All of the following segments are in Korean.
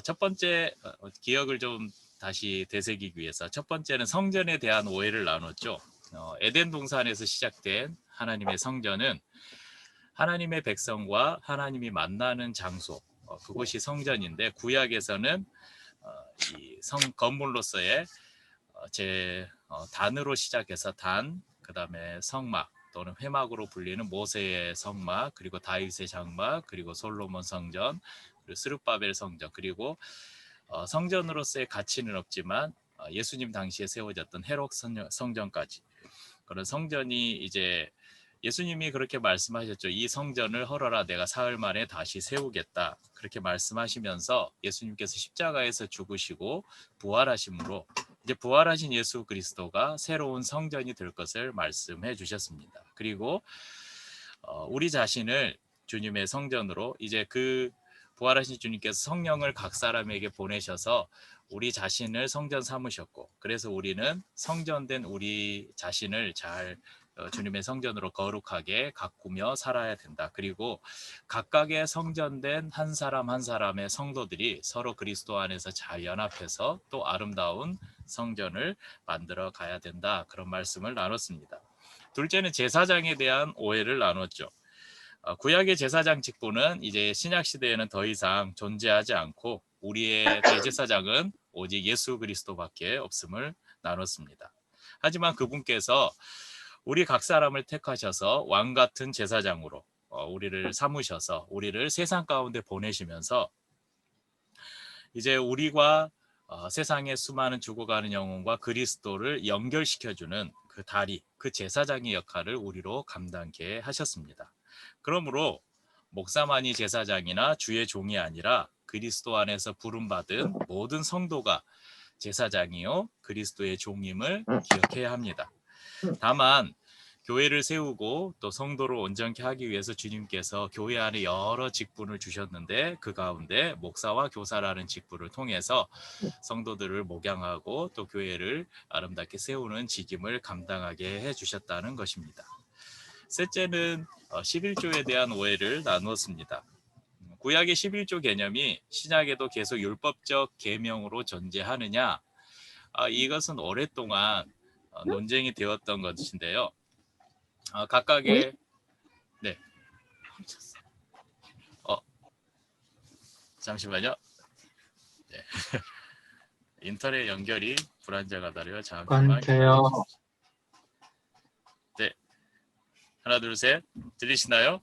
첫 번째 기억을 좀 다시 되새기기 위해서 첫 번째는 성전에 대한 오해를 나눴죠. 에덴 동산에서 시작된 하나님의 성전은 하나님의 백성과 하나님이 만나는 장소, 그곳이 성전인데 구약에서는 이 건물로서의 단으로 시작해서 그 다음에 성막 또는 회막으로 불리는 모세의 성막, 그리고 다윗의 장막, 그리고 솔로몬 성전, 그리고 스룹바벨 성전, 그리고 성전으로서의 가치는 없지만 예수님 당시에 세워졌던 헤롯 성전까지, 그런 성전이 이제 예수님이 그렇게 말씀하셨죠. 이 성전을 헐어라, 내가 사흘 만에 다시 세우겠다. 그렇게 말씀하시면서 예수님께서 십자가에서 죽으시고 부활하심으로 이제 부활하신 예수 그리스도가 새로운 성전이 될 것을 말씀해 주셨습니다. 그리고 우리 자신을 주님의 성전으로, 이제 그 부활하신 주님께서 성령을 각 사람에게 보내셔서 우리 자신을 성전 삼으셨고, 그래서 우리는 성전된 우리 자신을 잘 주님의 성전으로 거룩하게 가꾸며 살아야 된다. 그리고 각각의 성전된 한 사람 한 사람의 성도들이 서로 그리스도 안에서 잘 연합해서 또 아름다운 성전을 만들어 가야 된다. 그런 말씀을 나눴습니다. 둘째는 제사장에 대한 오해를 나눴죠. 구약의 제사장 직분은 이제 신약 시대에는 더 이상 존재하지 않고 우리의 대제사장은 오직 예수 그리스도밖에 없음을 나눴습니다. 하지만 그분께서 우리 각 사람을 택하셔서 왕 같은 제사장으로 우리를 삼으셔서 우리를 세상 가운데 보내시면서 이제 우리와 세상의 수많은 죽어가는 영혼과 그리스도를 연결시켜주는 그 다리, 그 제사장의 역할을 우리로 감당케 하셨습니다. 그러므로 목사만이 제사장이나 주의 종이 아니라 그리스도 안에서 부름받은 모든 성도가 제사장이요 그리스도의 종임을 기억해야 합니다. 다만 교회를 세우고 또 성도를 온전케 하기 위해서 주님께서 교회 안에 여러 직분을 주셨는데 그 가운데 목사와 교사라는 직분을 통해서 성도들을 목양하고 또 교회를 아름답게 세우는 직임을 감당하게 해주셨다는 것입니다. 셋째는 11조에 대한 오해를 나누었습니다. 구약의 11조 개념이 신약에도 계속 율법적 계명으로 존재하느냐, 이것은 오랫동안 논쟁이 되었던 것인데요. 각각의 네. 잠시만요. 네. 인터넷 연결이 불안정하다래요. 잠시만 기다려 주십시오. 네. 하나, 둘, 셋. 들리시나요?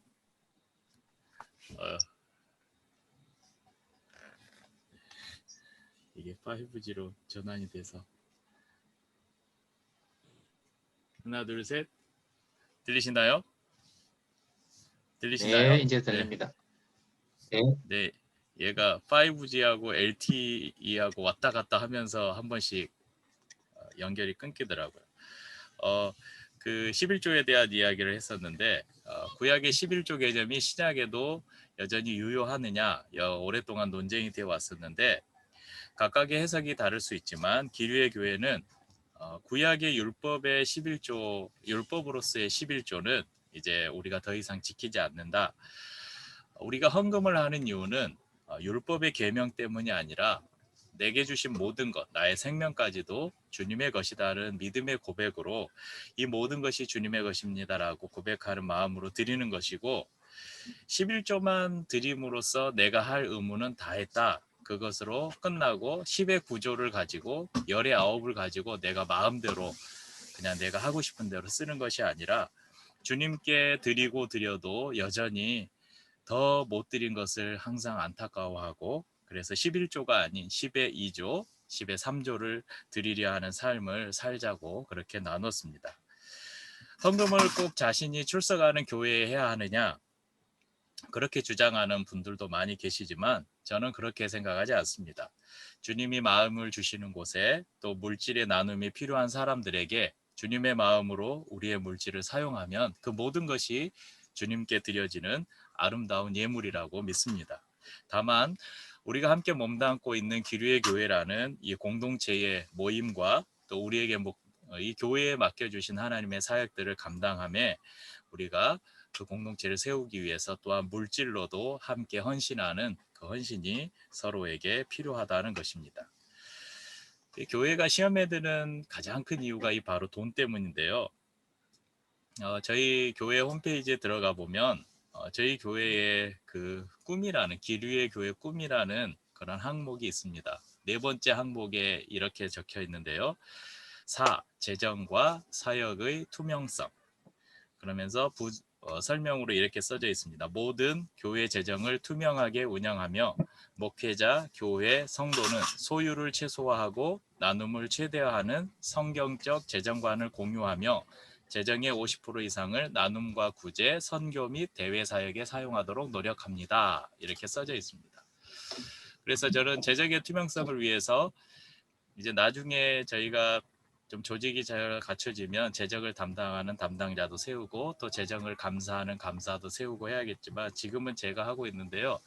이게 5G로 전환이 돼서. 하나, 둘, 셋. 들리시나요? 들리시나요? 네, 이제 들립니다. 네. 네. 얘가 5G하고 LTE하고 왔다 갔다 하면서 한 번씩 연결이 끊기더라고요. 그 11조에 대한 이야기를 했었는데 구약의 11조 개념이 신약에도 여전히 유효하느냐 오랫동안 논쟁이 되어 왔었는데 각각의 해석이 다를 수 있지만 기류의 교회는 구약의 율법의 11조, 율법으로서의 11조는 이제 우리가 더 이상 지키지 않는다. 우리가 헌금을 하는 이유는 율법의 계명 때문이 아니라 내게 주신 모든 것, 나의 생명까지도 주님의 것이다는 믿음의 고백으로 이 모든 것이 주님의 것입니다라고 고백하는 마음으로 드리는 것이고 11조만 드림으로써 내가 할 의무는 다 했다. 그것으로 끝나고 10의 구조를 가지고 열의 9을 가지고 내가 마음대로 그냥 내가 하고 싶은 대로 쓰는 것이 아니라 주님께 드리고 드려도 여전히 더 못 드린 것을 항상 안타까워하고 그래서 11조가 아닌 10의 2조, 10의 3조를 드리려 하는 삶을 살자고 그렇게 나눴습니다. 헌금을 꼭 자신이 출석하는 교회에 해야 하느냐? 그렇게 주장하는 분들도 많이 계시지만 저는 그렇게 생각하지 않습니다. 주님이 마음을 주시는 곳에 또 물질의 나눔이 필요한 사람들에게 주님의 마음으로 우리의 물질을 사용하면 그 모든 것이 주님께 드려지는 아름다운 예물이라고 믿습니다. 다만 우리가 함께 몸담고 있는 기류의 교회라는 이 공동체의 모임과 또 우리에게 이 교회에 맡겨주신 하나님의 사역들을 감당함에 우리가 그 공동체를 세우기 위해서 또한 물질로도 함께 헌신하는 그 헌신이 서로에게 필요하다는 것입니다. 교회가 시험에 드는 가장 큰 이유가 바로 돈 때문인데요. 저희 교회 홈페이지에 들어가 보면 저희 교회의 그 꿈이라는 기류의 교회 꿈이라는 그런 항목이 있습니다. 네 번째 항목에 이렇게 적혀 있는데요. 4. 재정과 사역의 투명성. 그러면서 설명으로 이렇게 써져 있습니다. 모든 교회 재정을 투명하게 운영하며 목회자, 교회, 성도는 소유를 최소화하고 나눔을 최대화하는 성경적 재정관을 공유하며 재정의 50% 이상을 나눔과 구제, 선교 및 대외 사역에 사용하도록 노력합니다. 이렇게 써져 있습니다. 그래서 저는 재정의 투명성을 위해서 이제 나중에 저희가 좀 조직이 잘 갖춰지면 재정을 담당하는 담당자도 세우고 또 재정을 감사하는 감사도 세우고 해야겠지만 지금은 제가 하고 있는데요.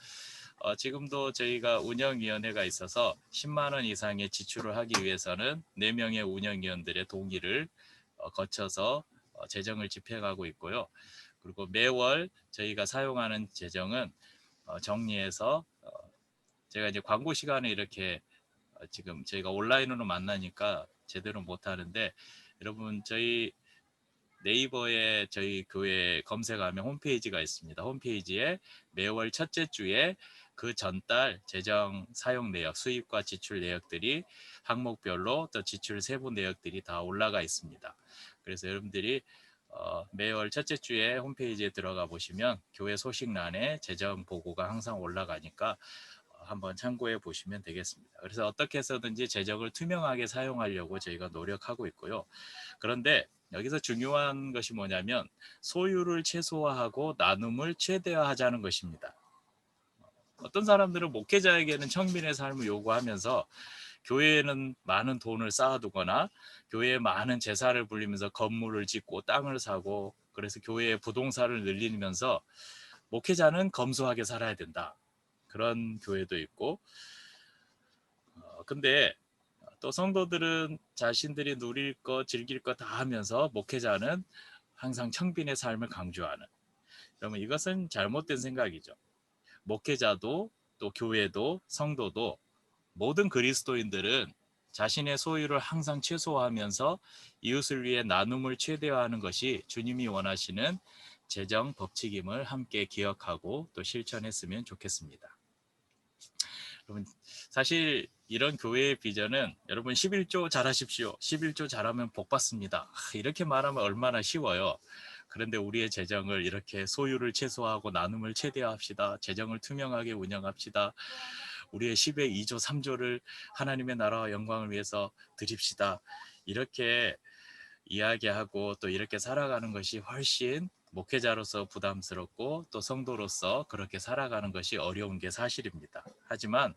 지금도 저희가 운영위원회가 있어서 10만 원 이상의 지출을 하기 위해서는 4명의 운영위원들의 동의를 거쳐서 재정을 집행하고 있고요. 그리고 매월 저희가 사용하는 재정은 정리해서 제가 이제 광고 시간에 이렇게 지금 저희가 온라인으로 만나니까 제대로 못 하는데 여러분 저희 네이버에 저희 교회 검색하면 홈페이지가 있습니다. 홈페이지에 매월 첫째 주에 그 전달 재정 사용 내역, 수입과 지출 내역들이 항목별로 또 지출 세부 내역들이 다 올라가 있습니다. 그래서 여러분들이 매월 첫째 주에 홈페이지에 들어가 보시면 교회 소식란에 재정 보고가 항상 올라가니까 한번 참고해 보시면 되겠습니다. 그래서 어떻게 해서든지 재정을 투명하게 사용하려고 저희가 노력하고 있고요. 그런데 여기서 중요한 것이 뭐냐면 소유를 최소화하고 나눔을 최대화하자는 것입니다. 어떤 사람들은 목회자에게는 청빈의 삶을 요구하면서 교회에는 많은 돈을 쌓아두거나 교회에 많은 재산을 불리면서 건물을 짓고 땅을 사고 그래서 교회의 부동산을 늘리면서 목회자는 검소하게 살아야 된다. 그런 교회도 있고 근데 또 성도들은 자신들이 누릴 것 즐길 것 다 하면서 목회자는 항상 청빈의 삶을 강조하는 그러면 이것은 잘못된 생각이죠. 목회자도 또 교회도 성도도 모든 그리스도인들은 자신의 소유를 항상 최소화하면서 이웃을 위해 나눔을 최대화하는 것이 주님이 원하시는 재정 법칙임을 함께 기억하고 또 실천했으면 좋겠습니다. 여러분 사실 이런 교회의 비전은 여러분 11조 잘하십시오. 11조 잘하면 복 받습니다. 이렇게 말하면 얼마나 쉬워요. 그런데 우리의 재정을 이렇게 소유를 최소화하고 나눔을 최대화합시다. 재정을 투명하게 운영합시다. 우리의 10의 2조 3조를 하나님의 나라와 영광을 위해서 드립시다. 이렇게 이야기하고 또 이렇게 살아가는 것이 훨씬 목회자로서 부담스럽고 또 성도로서 그렇게 살아가는 것이 어려운 게 사실입니다. 하지만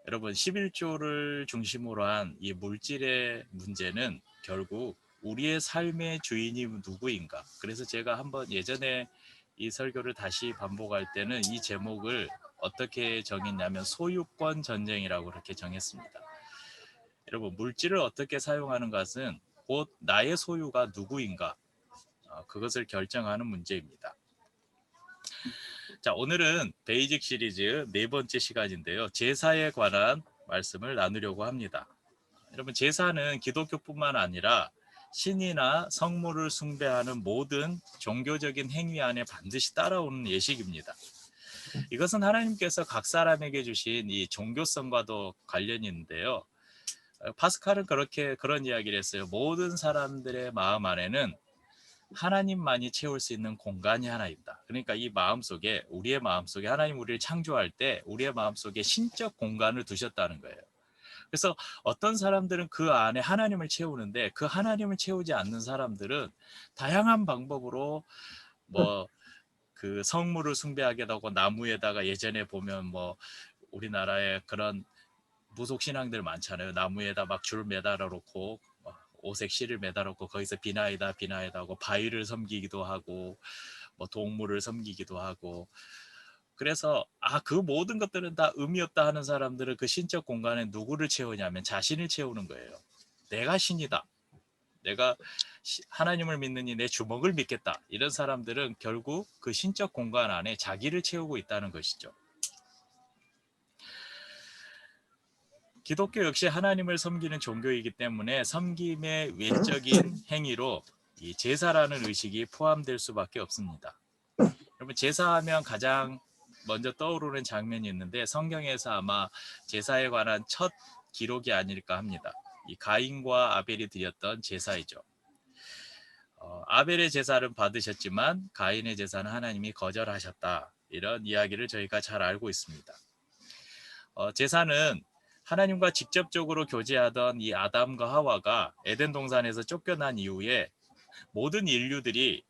여러분 11조를 중심으로 한 이 물질의 문제는 결국 우리의 삶의 주인이 누구인가. 그래서 제가 한번 예전에 이 설교를 다시 반복할 때는 이 제목을 어떻게 정했냐면 소유권 전쟁이라고 그렇게 정했습니다. 여러분 물질을 어떻게 사용하는 것은 곧 나의 소유가 누구인가 그것을 결정하는 문제입니다. 자, 오늘은 베이직 시리즈 네 번째 시간인데요. 제사에 관한 말씀을 나누려고 합니다. 여러분 제사는 기독교뿐만 아니라 신이나 성물을 숭배하는 모든 종교적인 행위 안에 반드시 따라오는 예식입니다. 이것은 하나님께서 각 사람에게 주신 이 종교성과도 관련이 있는데요. 파스칼은 그런 이야기를 했어요. 모든 사람들의 마음 안에는 하나님만이 채울 수 있는 공간이 하나 있다. 그러니까 이 마음속에 우리의 마음속에 하나님 우리를 창조할 때 우리의 마음속에 신적 공간을 두셨다는 거예요. 그래서 어떤 사람들은 그 안에 하나님을 채우는데 그 하나님을 채우지 않는 사람들은 다양한 방법으로 뭐 그 성물을 숭배하기도 하고 나무에다가 예전에 보면 뭐 우리나라에 그런 무속 신앙들 많잖아요. 나무에다 막 줄 매달아 놓고 오색 실을 매달아 놓고 거기서 비나이다 하고 바위를 섬기기도 하고 뭐 동물을 섬기기도 하고 그래서 그 모든 것들은 다 의미 없다 하는 사람들은 그 신적 공간에 누구를 채우냐면 자신을 채우는 거예요. 내가 신이다. 내가 하나님을 믿느니 내 주먹을 믿겠다. 이런 사람들은 결국 그 신적 공간 안에 자기를 채우고 있다는 것이죠. 기독교 역시 하나님을 섬기는 종교이기 때문에 섬김의 외적인 행위로 이 제사라는 의식이 포함될 수밖에 없습니다. 여러분, 제사하면 가장 먼저 떠오르는 장면이 있는데 성경에서 아마 제사에 관한 첫 기록이 아닐까 합니다. 이 가인과 아벨이 드렸던 제사이죠. 아벨의 제사를 받으셨지만 가인의 제사는 하나님이 거절하셨다. 이런 이야기를 저희가 잘 알고 있습니다. 제사는 하나님과 직접적으로 교제하던 이 아담과 하와가 에덴 동산에서 쫓겨난 이후에 모든 인류들이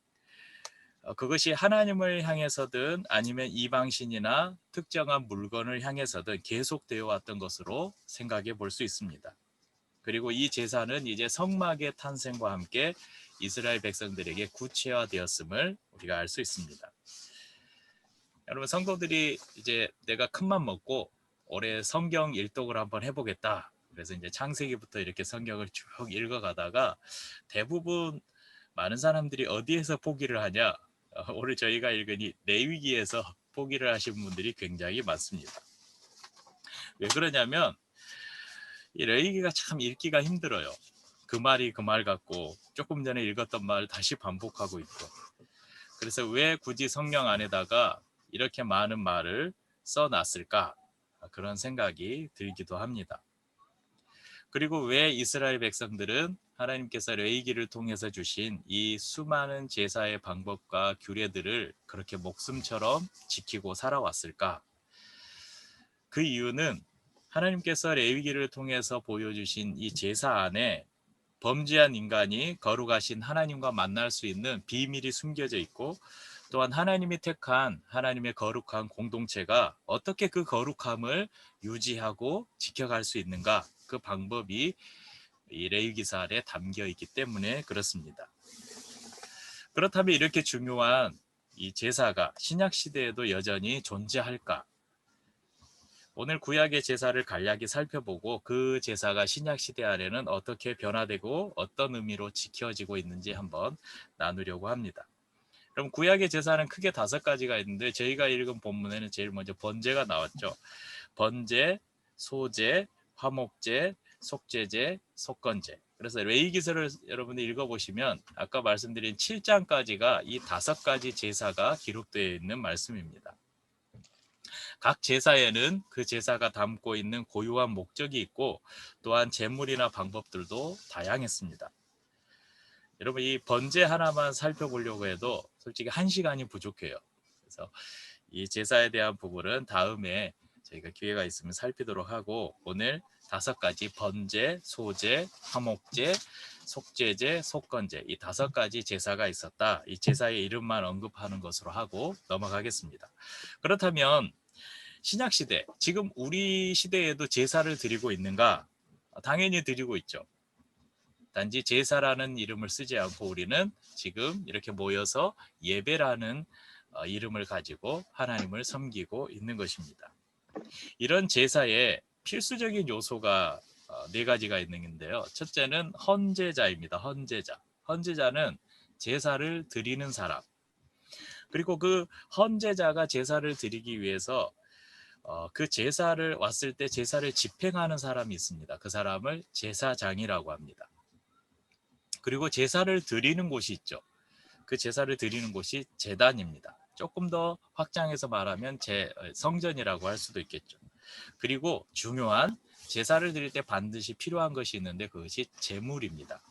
그것이 하나님을 향해서든 아니면 이방신이나 특정한 물건을 향해서든 계속되어 왔던 것으로 생각해 볼 수 있습니다. 그리고 이 제사는 이제 성막의 탄생과 함께 이스라엘 백성들에게 구체화되었음을 우리가 알 수 있습니다. 여러분, 성도들이 이제 내가 큰맘 먹고 올해 성경 일독을 한번 해보겠다. 그래서 이제 창세기부터 이렇게 성경을 쭉 읽어가다가 대부분 많은 사람들이 어디에서 포기를 하냐? 오늘 저희가 읽은 이 레위기에서 포기를 하신 분들이 굉장히 많습니다. 왜 그러냐면 이 레위기가 참 읽기가 힘들어요. 그 말이 그 말 같고 조금 전에 읽었던 말 다시 반복하고 있고, 그래서 왜 굳이 성경 안에다가 이렇게 많은 말을 써놨을까? 그런 생각이 들기도 합니다. 그리고 왜 이스라엘 백성들은 하나님께서 레위기를 통해서 주신 이 수많은 제사의 방법과 규례들을 그렇게 목숨처럼 지키고 살아왔을까? 그 이유는 하나님께서 레위기를 통해서 보여주신 이 제사 안에 범죄한 인간이 거룩하신 하나님과 만날 수 있는 비밀이 숨겨져 있고, 또한 하나님이 택한 하나님의 거룩한 공동체가 어떻게 그 거룩함을 유지하고 지켜갈 수 있는가, 그 방법이 이 레위기사 안에 담겨 있기 때문에 그렇습니다. 그렇다면 이렇게 중요한 이 제사가 신약 시대에도 여전히 존재할까? 오늘 구약의 제사를 간략히 살펴보고 그 제사가 신약 시대 안에는 어떻게 변화되고 어떤 의미로 지켜지고 있는지 한번 나누려고 합니다. 그럼 구약의 제사는 크게 5가지가 있는데 저희가 읽은 본문에는 제일 먼저 번제가 나왔죠. 번제, 소제, 화목제, 속죄제, 속건제. 그래서 레위기서를 여러분들 읽어보시면 아까 말씀드린 7장까지가 이 5가지 제사가 기록되어 있는 말씀입니다. 각 제사에는 그 제사가 담고 있는 고유한 목적이 있고, 또한 제물이나 방법들도 다양했습니다. 여러분, 이 번제 하나만 살펴보려고 해도 솔직히 1시간이 부족해요. 그래서 이 제사에 대한 부분은 다음에 저희가 기회가 있으면 살피도록 하고, 오늘 5가지 번제, 소제, 화목제, 속죄제, 속건제, 이 5가지 제사가 있었다. 이 제사의 이름만 언급하는 것으로 하고 넘어가겠습니다. 그렇다면 신약 시대, 지금 우리 시대에도 제사를 드리고 있는가? 당연히 드리고 있죠. 단지 제사라는 이름을 쓰지 않고 우리는 지금 이렇게 모여서 예배라는 이름을 가지고 하나님을 섬기고 있는 것입니다. 이런 제사에 필수적인 요소가 4가지가 있는데요. 첫째는 헌제자입니다. 헌제자. 헌제자는 제사를 드리는 사람. 그리고 그 헌제자가 제사를 드리기 위해서 그 제사를 왔을 때 제사를 집행하는 사람이 있습니다. 그 사람을 제사장이라고 합니다. 그리고 제사를 드리는 곳이 있죠. 그 제사를 드리는 곳이 제단입니다. 조금 더 확장해서 말하면 성전이라고 할 수도 있겠죠. 그리고 중요한 제사를 드릴 때 반드시 필요한 것이 있는데 그것이 제물입니다.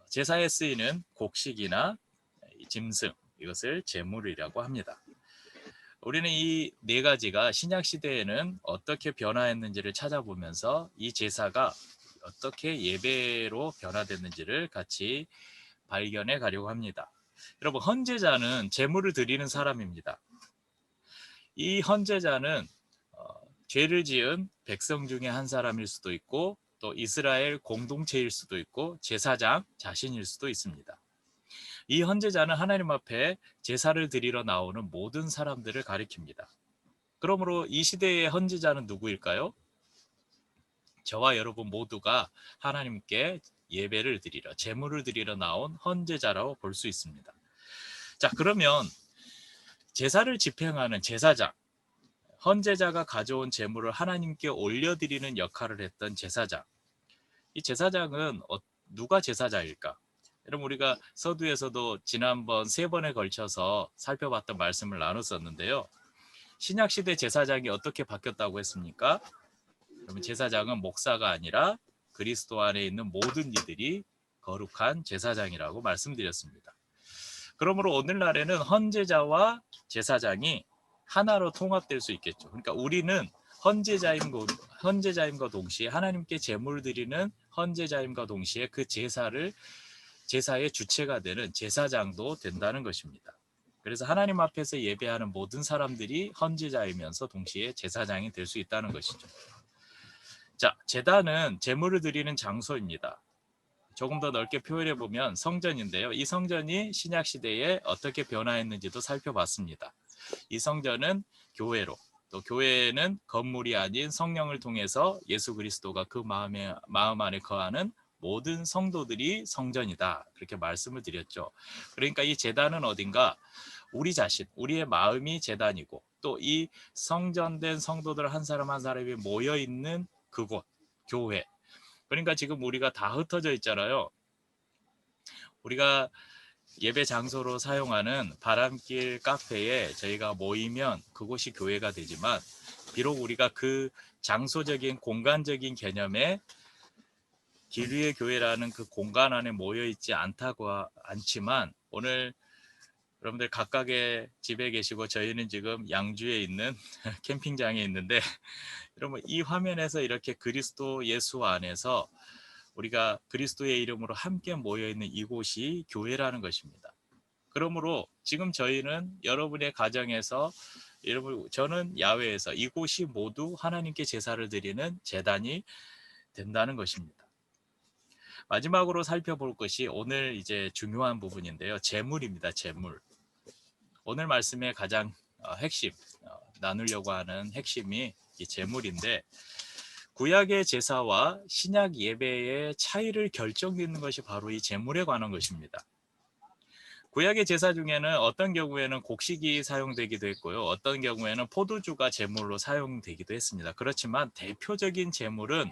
제사에 쓰이는 곡식이나 짐승, 이것을 제물이라고 합니다. 우리는 이 4가지가 신약 시대에는 어떻게 변화했는지를 찾아보면서 이 제사가 어떻게 예배로 변화됐는지를 같이 발견해 가려고 합니다. 여러분, 헌제자는 제물을 드리는 사람입니다. 이 헌제자는 죄를 지은 백성 중에 한 사람일 수도 있고, 또 이스라엘 공동체일 수도 있고, 제사장 자신일 수도 있습니다. 이 헌제자는 하나님 앞에 제사를 드리러 나오는 모든 사람들을 가리킵니다. 그러므로 이 시대의 헌제자는 누구일까요? 저와 여러분 모두가 하나님께 예배를 드리러, 제물을 드리러 나온 헌제자라고 볼 수 있습니다. 자, 그러면 제사를 집행하는 제사장, 헌제자가 가져온 제물을 하나님께 올려드리는 역할을 했던 제사장. 이 제사장은 누가 제사장일까? 여러분, 우리가 서두에서도 지난번 3번에 걸쳐서 살펴봤던 말씀을 나눴었는데요. 신약시대 제사장이 어떻게 바뀌었다고 했습니까? 그러면 제사장은 목사가 아니라 그리스도 안에 있는 모든 이들이 거룩한 제사장이라고 말씀드렸습니다. 그러므로 오늘날에는 헌제자와 제사장이 하나로 통합될 수 있겠죠. 그러니까 우리는 헌제자임과 동시에 하나님께 제물 드리는 헌제자임과 동시에 그 제사의 주체가 되는 제사장도 된다는 것입니다. 그래서 하나님 앞에서 예배하는 모든 사람들이 헌제자이면서 동시에 제사장이 될 수 있다는 것이죠. 자, 제단은 제물을 드리는 장소입니다. 조금 더 넓게 표현해 보면 성전인데요. 이 성전이 신약 시대에 어떻게 변화했는지도 살펴봤습니다. 이 성전은 교회로, 또 교회는 건물이 아닌 성령을 통해서 예수 그리스도가 그 마음 안에 거하는 모든 성도들이 성전이다. 그렇게 말씀을 드렸죠. 그러니까 이 제단은 어딘가 우리 자신, 우리의 마음이 제단이고, 또 이 성전된 성도들 한 사람 한 사람이 모여 있는 그곳, 교회. 그러니까 지금 우리가 다 흩어져 있잖아요. 우리가 예배 장소로 사용하는 바람길 카페에 저희가 모이면 그곳이 교회가 되지만, 비록 우리가 그 장소적인 공간적인 개념에 길 위의 교회라는 그 공간 안에 모여 있지 않지만, 오늘 여러분들 각각의 집에 계시고 저희는 지금 양주에 있는 캠핑장에 있는데, 여러분 이 화면에서 이렇게 그리스도 예수 안에서 우리가 그리스도의 이름으로 함께 모여있는 이곳이 교회라는 것입니다. 그러므로 지금 저희는 여러분의 가정에서, 저는 야외에서, 이곳이 모두 하나님께 제사를 드리는 제단이 된다는 것입니다. 마지막으로 살펴볼 것이 오늘 이제 중요한 부분인데요. 제물입니다. 제물. 오늘 말씀의 가장 핵심, 나누려고 하는 핵심이 이 제물인데, 구약의 제사와 신약 예배의 차이를 결정짓는 것이 바로 이 제물에 관한 것입니다. 구약의 제사 중에는 어떤 경우에는 곡식이 사용되기도 했고요. 어떤 경우에는 포도주가 제물로 사용되기도 했습니다. 그렇지만 대표적인 제물은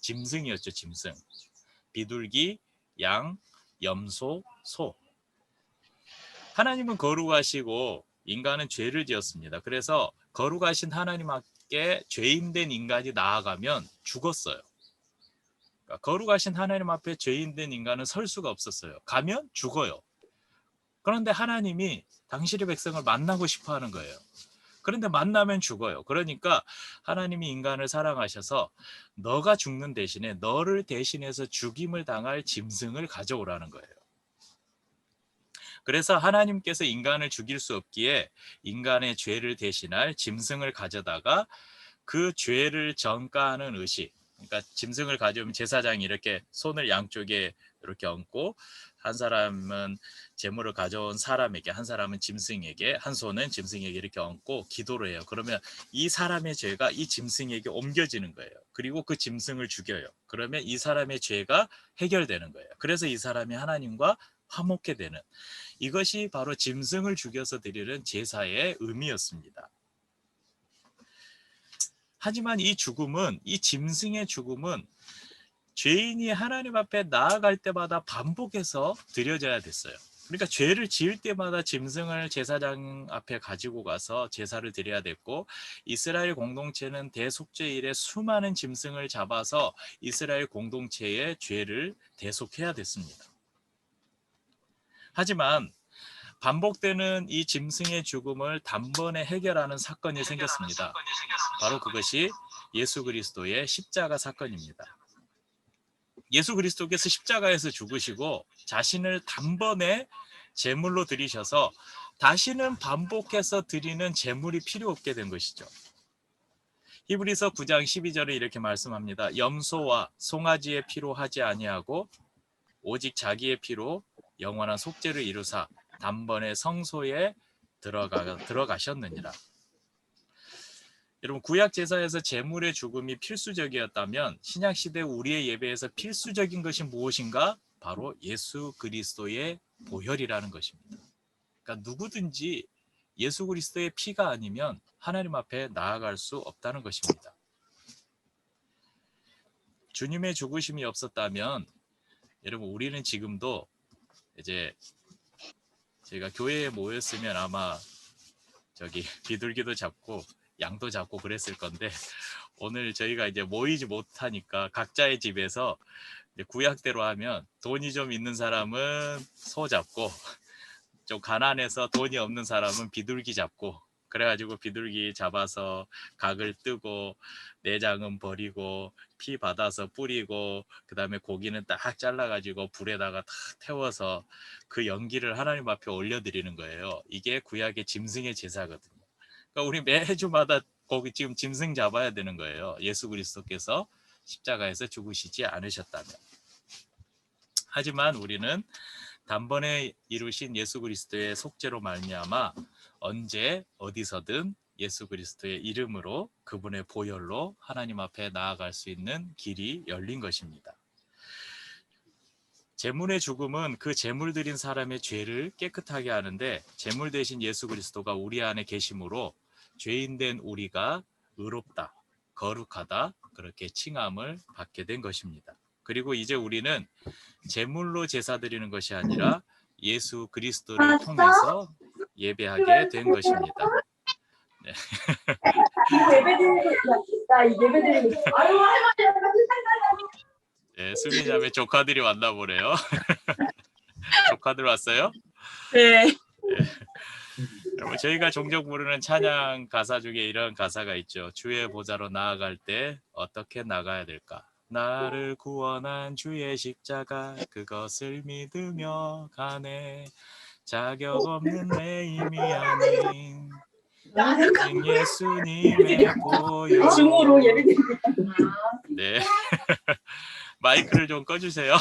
짐승이었죠. 짐승. 비둘기, 양, 염소, 소. 하나님은 거룩하시고 인간은 죄를 지었습니다. 그래서 거룩하신 하나님 앞에 죄인된 인간이 나아가면 죽었어요. 그러니까 거룩하신 하나님 앞에 죄인된 인간은 설 수가 없었어요. 가면 죽어요. 그런데 하나님이 당신의 백성을 만나고 싶어 하는 거예요. 그런데 만나면 죽어요. 그러니까 하나님이 인간을 사랑하셔서 너가 죽는 대신에 너를 대신해서 죽임을 당할 짐승을 가져오라는 거예요. 그래서 하나님께서 인간을 죽일 수 없기에 인간의 죄를 대신할 짐승을 가져다가 그 죄를 전가하는 의식, 그러니까 짐승을 가져오면 제사장이 이렇게 손을 양쪽에 이렇게 얹고, 한 사람은 제물을 가져온 사람에게, 한 사람은 짐승에게, 한 손은 짐승에게 이렇게 얹고 기도를 해요. 그러면 이 사람의 죄가 이 짐승에게 옮겨지는 거예요. 그리고 그 짐승을 죽여요. 그러면 이 사람의 죄가 해결되는 거예요. 그래서 이 사람이 하나님과 화목해 되는, 이것이 바로 짐승을 죽여서 드리는 제사의 의미였습니다. 하지만 이 짐승의 죽음은 죄인이 하나님 앞에 나아갈 때마다 반복해서 드려져야 됐어요. 그러니까 죄를 지을 때마다 짐승을 제사장 앞에 가지고 가서 제사를 드려야 됐고, 이스라엘 공동체는 대속죄일에 수많은 짐승을 잡아서 이스라엘 공동체의 죄를 대속해야 됐습니다. 하지만 반복되는 이 짐승의 죽음을 단번에 해결하는 사건이 생겼습니다. 바로 그것이 예수 그리스도의 십자가 사건입니다. 예수 그리스도께서 십자가에서 죽으시고 자신을 단번에 제물로 드리셔서 다시는 반복해서 드리는 제물이 필요 없게 된 것이죠. 히브리서 9장 12절에 이렇게 말씀합니다. 염소와 송아지의 피로 하지 아니하고 오직 자기의 피로 영원한 속죄를 이루사 단번에 성소에 들어가셨느니라. 여러분, 구약 제사에서 제물의 죽음이 필수적이었다면 신약 시대 우리의 예배에서 필수적인 것이 무엇인가? 바로 예수 그리스도의 보혈이라는 것입니다. 그러니까 누구든지 예수 그리스도의 피가 아니면 하나님 앞에 나아갈 수 없다는 것입니다. 주님의 죽으심이 없었다면 여러분 우리는 지금도 이제 저희가 교회에 모였으면 아마 저기 비둘기도 잡고 양도 잡고 그랬을 건데 오늘 저희가 이제 모이지 못하니까 각자의 집에서 구약대로 하면 돈이 좀 있는 사람은 소 잡고 좀 가난해서 돈이 없는 사람은 비둘기 잡고 그래가지고 비둘기 잡아서 각을 뜨고 내장은 버리고 피 받아서 뿌리고 그 다음에 고기는 딱 잘라가지고 불에다가 탁 태워서 그 연기를 하나님 앞에 올려드리는 거예요. 이게 구약의 짐승의 제사거든요. 그러니까 우리 매주마다 거기 지금 짐승 잡아야 되는 거예요. 예수 그리스도께서 십자가에서 죽으시지 않으셨다면. 하지만 우리는 단번에 이루신 예수 그리스도의 속죄로 말미암아 언제 어디서든 예수 그리스도의 이름으로 그분의 보혈로 하나님 앞에 나아갈 수 있는 길이 열린 것입니다. 제물의 죽음은 그 제물 드린 사람의 죄를 깨끗하게 하는데 제물 대신 예수 그리스도가 우리 안에 계심으로 죄인된 우리가 의롭다, 거룩하다 그렇게 칭함을 받게 된 것입니다. 그리고 이제 우리는 제물로 제사 드리는 것이 아니라 예수 그리스도를 통해서 예배하게 된 것입니다. 네. 네, 순이자매 조카들이 왔나 보네요. 조카들 왔어요? 네. 네. 저희가 종종 부르는 찬양 가사 중에 이런 가사가 있죠. 주의 보좌로 나아갈 때 어떻게 나가야 될까? 나를 구원한 주의 십자가 그것을 믿으며 가네. 자격 없는 내 힘이 아닌 오직 예수님의 보혈. 중으로 예배 드리는. 네. 마이크를 좀 꺼주세요.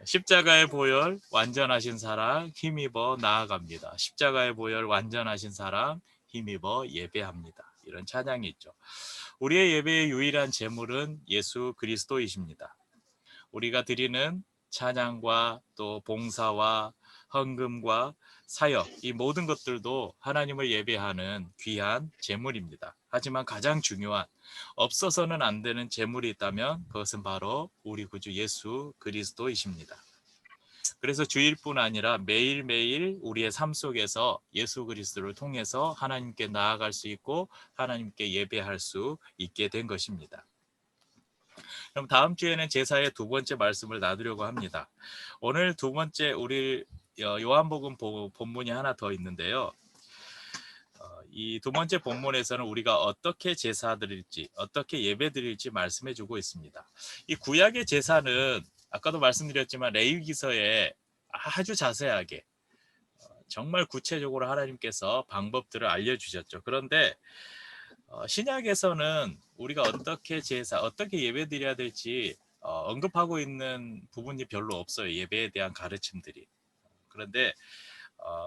십자가의 보혈 완전하신 사랑 힘입어 나아갑니다. 십자가의 보혈 완전하신 사랑 힘입어 예배합니다. 이런 찬양이 있죠. 우리의 예배의 유일한 제물은 예수 그리스도이십니다. 우리가 드리는 찬양과 또 봉사와 헌금과 사역 이 모든 것들도 하나님을 예배하는 귀한 제물입니다. 하지만 가장 중요한 없어서는 안 되는 제물이 있다면 그것은 바로 우리 구주 예수 그리스도이십니다. 그래서 주일뿐 아니라 매일매일 우리의 삶 속에서 예수 그리스도를 통해서 하나님께 나아갈 수 있고 하나님께 예배할 수 있게 된 것입니다. 그럼 다음 주에는 제사의 두 번째 말씀을 나누려고 합니다. 오늘 두 번째 우리 요한복음 본문이 하나 더 있는데요. 이 두 번째 본문에서는 우리가 어떻게 제사 드릴지 어떻게 예배 드릴지 말씀해 주고 있습니다. 이 구약의 제사는 아까도 말씀드렸지만 레위기서에 아주 자세하게 정말 구체적으로 하나님께서 방법들을 알려주셨죠. 그런데 신약에서는 우리가 어떻게 제사, 어떻게 예배 드려야 될지 언급하고 있는 부분이 별로 없어요. 예배에 대한 가르침들이. 그런데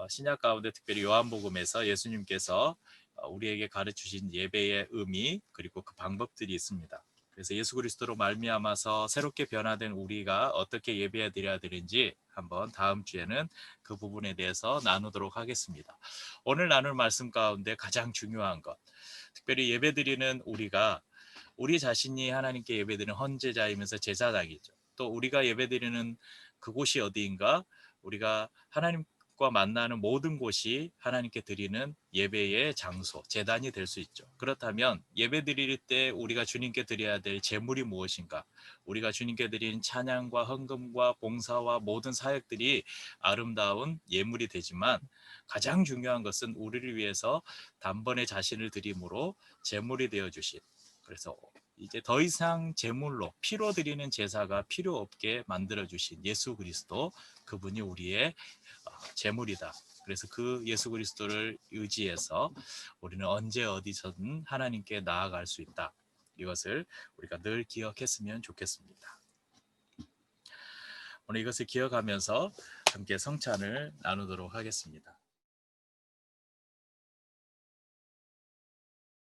신약 가운데 특별히 요한복음에서 예수님께서 우리에게 가르치신 예배의 의미 그리고 그 방법들이 있습니다. 그래서 예수 그리스도로 말미암아서 새롭게 변화된 우리가 어떻게 예배해 드려야 되는지 한번 다음 주에는 그 부분에 대해서 나누도록 하겠습니다. 오늘 나눌 말씀 가운데 가장 중요한 것, 특별히 예배 드리는 우리가 우리 자신이 하나님께 예배 드리는 헌제자이면서 제사장이죠. 또 우리가 예배 드리는 그곳이 어디인가? 우리가 하나님과 만나는 모든 곳이 하나님께 드리는 예배의 장소, 제단이 될 수 있죠. 그렇다면 예배 드릴 때 우리가 주님께 드려야 될 제물이 무엇인가? 우리가 주님께 드리는 찬양과 헌금과 봉사와 모든 사역들이 아름다운 예물이 되지만 가장 중요한 것은 우리를 위해서 단번에 자신을 드림으로 제물이 되어 주신, 그래서 이제 더 이상 제물로 피로 드리는 제사가 필요 없게 만들어 주신 예수 그리스도, 그분이 우리의 제물이다. 그래서 그 예수 그리스도를 의지해서 우리는 언제 어디서든 하나님께 나아갈 수 있다. 이것을 우리가 늘 기억했으면 좋겠습니다. 오늘 이것을 기억하면서 함께 성찬을 나누도록 하겠습니다.